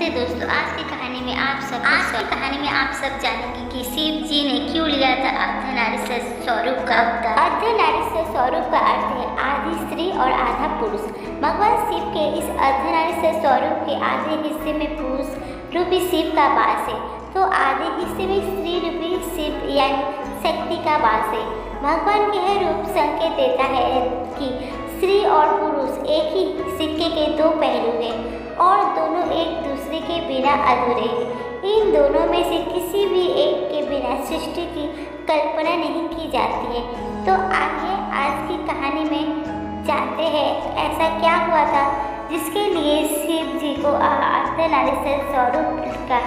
नमस्ते दोस्तों, आज की कहानी में आप सब जानेंगे कि शिव जी ने क्यों लिया था अर्धनारीश्वर स्वरूप का अवतार। अर्धनारीश्वर स्वरूप का अर्थ है आधी स्त्री और आधा पुरुष। भगवान शिव के इस अर्धनारीश्वर स्वरूप के आधे हिस्से में पुरुष रूपी शिव का वास है, तो आधे हिस्से में स्त्री रूपी शिव यानी शक्ति का वास है। भगवान के यह रूप संकेत देता है कि स्त्री और पुरुष एक ही सिक्के के दो पहलू हैं और दोनों एक दूसरे के बिना अधूरे हैं। इन दोनों में से किसी भी एक के बिना सृष्टि की कल्पना नहीं की जाती है। तो आइए आज की कहानी में जानते हैं ऐसा क्या हुआ था जिसके लिए शिव जी को अर्धनारीश्वर स्वरूप का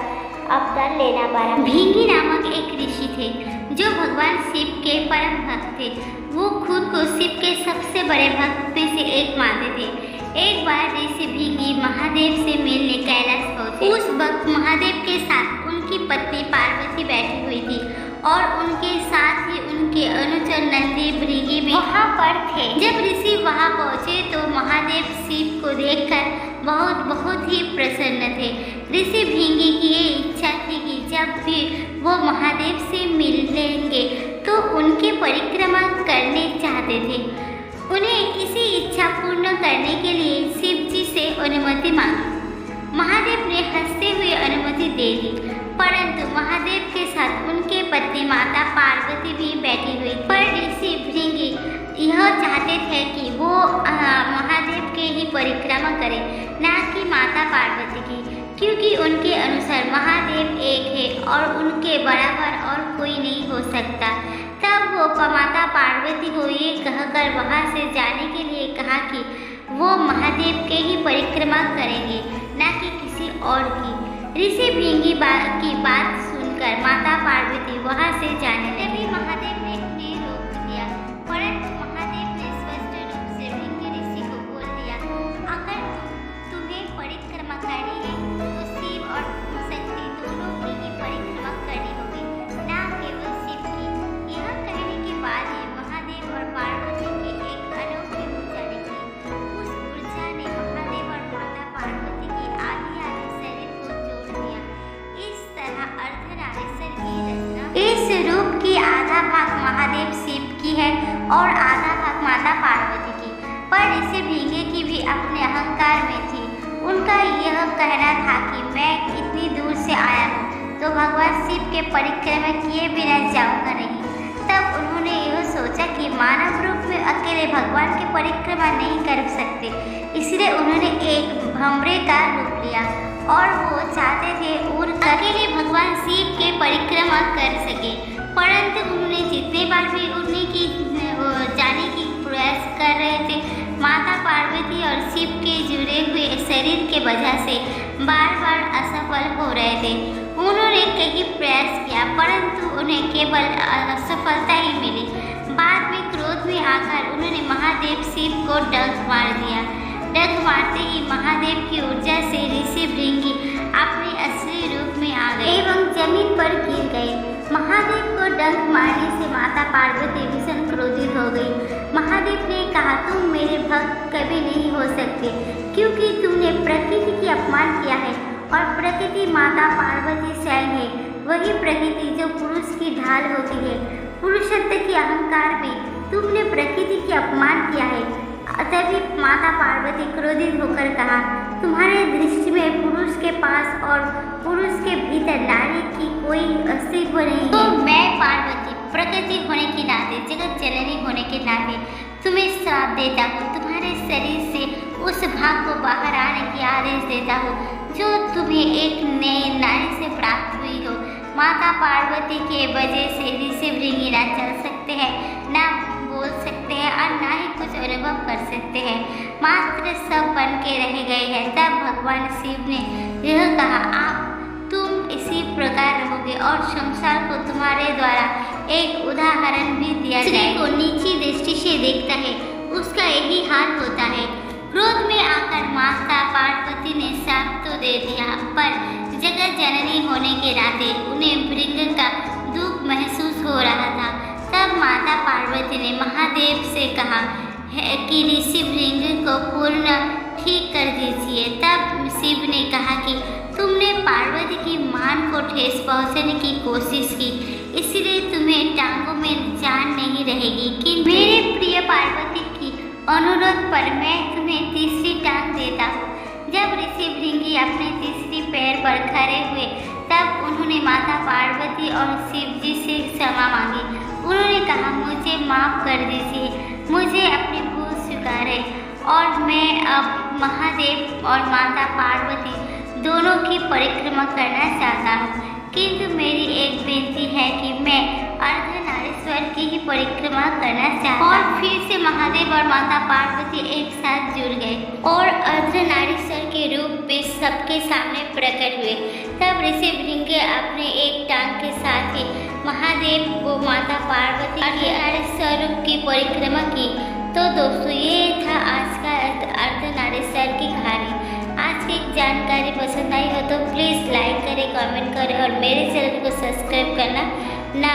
अवतार लेना पड़ा। भृंगी नामक एक ऋषि थे जो भगवान शिव के परम भक्त थे। वो खुद को शिव के सबसे बड़े भक्त में से एक मानते थे। एक बार ऋषि भृंगी महादेव से मिलने कैलाश पहुंचे। उस वक्त महादेव के साथ उनकी पत्नी पार्वती बैठी हुई थी और उनके साथ ही उनके अनुचर नंदी भृंगी भी वहाँ पर थे। जब ऋषि वहाँ पहुँचे तो महादेव शिव को देखकर बहुत ही प्रसन्न थे। ऋषि भृंगी की ये इच्छा थी कि जब भी वो महादेव से मिलेंगे तो उनकी परिक्रमा करने चाहते थे। उन्हें इसी इच्छा पूर्ण करने के लिए शिव जी से अनुमति मांगी। महादेव ने हंसते हुए अनुमति दे दी, परंतु महादेव के साथ उनके पत्नी माता पार्वती भी बैठी हुई। पर ऋषि भृंगी यह चाहते थे कि वो महादेव के ही परिक्रमा करें, न कि माता पार्वती की, क्योंकि उनके अनुसार महादेव एक है और उनके बराबर और कोई नहीं हो सकता। तब वो माता पार्वती को ये कहकर वहाँ से जाने के लिए कहा कि वो महादेव के ही परिक्रमा करेंगे, न कि किसी और की। ऋषि भृंगी की बात सुनकर माता पार्वती वहाँ से जाने लगी। महादेव ने उन्हें रोक दिया, परंतु महादेव ने स्पष्ट रूप से भृंगी ऋषि को बोल दिया, अगर तुम्हें परिक्रमा करनी है तो शिव और शक्ति दोनों की ही परिक्रमा करनी होगी, न केवल शिव की। यह कहने के बाद ही महादेव और पार्वती की एक अनोखी ऊर्जा निकली। उस ऊर्जा ने महादेव और माता पार्वती की आधी शरीर को जोड़ दिया। इस तरह अर्धनारीश्वर की रचना। इस रूप की आधा भाग महादेव शिव की है और आधा भाग माता पार्वती की। पर ऋषि भृंगी की भी अपने अहंकार में थी। उनका यह कहना था कि मैं इतनी दूर से आया हूँ तो भगवान शिव के परिक्रमा किए बिना जाऊँगा नहीं। तब उन्होंने यह सोचा कि मानव रूप में अकेले भगवान की परिक्रमा नहीं कर सकते, इसलिए उन्होंने एक भंवरे का रूप लिया और वो चाहते थे और अकेले भगवान शिव के परिक्रमा कर सके। परंतु उन्होंने जितने बार भी उन्हें की जाने की प्रयास कर रहे थे, माता पार्वती और शिव के जुड़े हुए शरीर के वजह से बार असफल हो रहे थे। उन्होंने कई प्रयास किया परंतु उन्हें केवल असफलता ही मिली। बाद में क्रोध में आकर उन्होंने महादेव शिव को डंक मार दिया। डंक मारते ही महादेव की ऊर्जा से ऋषि भृंगी अपने असली रूप में आ गए एवं जमीन पर गिर गए। महादेव को डंक मारने से माता पार्वती भीषण क्रोधित हो गई। महादेव ने कहा, तुम मेरे भक्त कभी नहीं हो सकते, क्योंकि तुमने प्रकृति की अपमान किया है और प्रकृति माता पार्वती स्वयं है। वही प्रकृति जो पुरुष की ढाल होती है। पुरुषत्व के अहंकार में तुमने प्रकृति की अपमान किया है। तभी माता पार्वती क्रोधित होकर कहा, तुम्हारे दृष्टि में पुरुष के पास और पुरुष के भीतर नारी की कोई अस्तित्व नहीं। तो मैं पार्वती प्रकृति होने के नाते, जगत जननी होने के नाते तुम्हें श्राप देता हूँ। तुम्हारे शरीर से उस भाग को बाहर आने की आदेश देता हूँ जो तुम्हें एक नई नारी से प्राप्त हुई हो। माता पार्वती के वजह से ऋषि भृंगी ना चल सकते हैं, ना बोल सकते हैं और ना ही कुछ अनुभव कर सकते हैं, मात्र सब बन के रह गए हैं। तब भगवान शिव ने यह कहा, तुम इसी प्रकार रहोगे और संसार को तुम्हारे द्वारा एक उदाहरण भी दिया जाए। को नीची दृष्टि से देखता है उसका यही हाल होता है। क्रोध में आकर माता पार्वती ने श्राप तो दे दिया, पर जगत जननी होने के नाते उन्हें भृंग का दुख महसूस हो रहा था। तब माता पार्वती ने महादेव से कहा कि ऋषि भृंग को पूर्ण ठीक कर दीजिए। तब शिव ने कहा कि तुमने पार्वती की मान को ठेस पहुंचाने की कोशिश की, इसलिए तुम्हें टांगों में जान नहीं रहेगी। कि मेरे प्रिय पार्वती की अनुरोध पर मैं तुम्हें तीसरी टांग देता हूँ। जब ऋषि भृंगी अपने तीसरी पैर पर खड़े हुए तब उन्होंने माता पार्वती और शिव जी से क्षमा मांगी। उन्होंने कहा, मुझे माफ़ कर दीजिए, मुझे अपनी भूल स्वीकार है और मैं अब महादेव और माता पार्वती दोनों की परिक्रमा करना चाहता हूँ। किंतु मेरी एक बेनती है कि मैं अर्धनारीश्वर की ही परिक्रमा करना चाहता हूँ। और फिर से महादेव और माता पार्वती एक साथ जुड़ गए और अर्धनारीश्वर के रूप में सबके सामने प्रकट हुए। तब ऋषि भृंगी अपने एक टांग के साथ ही महादेव व माता पार्वती के अर्धनारीश्वर की परिक्रमा की। तो दोस्तों, ये था आज का अर्धनारीश्वर की कहानी। आज की जानकारी पसंद आई हो तो प्लीज़ लाइक करें, कमेंट करें और मेरे चैनल को सब्सक्राइब करना ना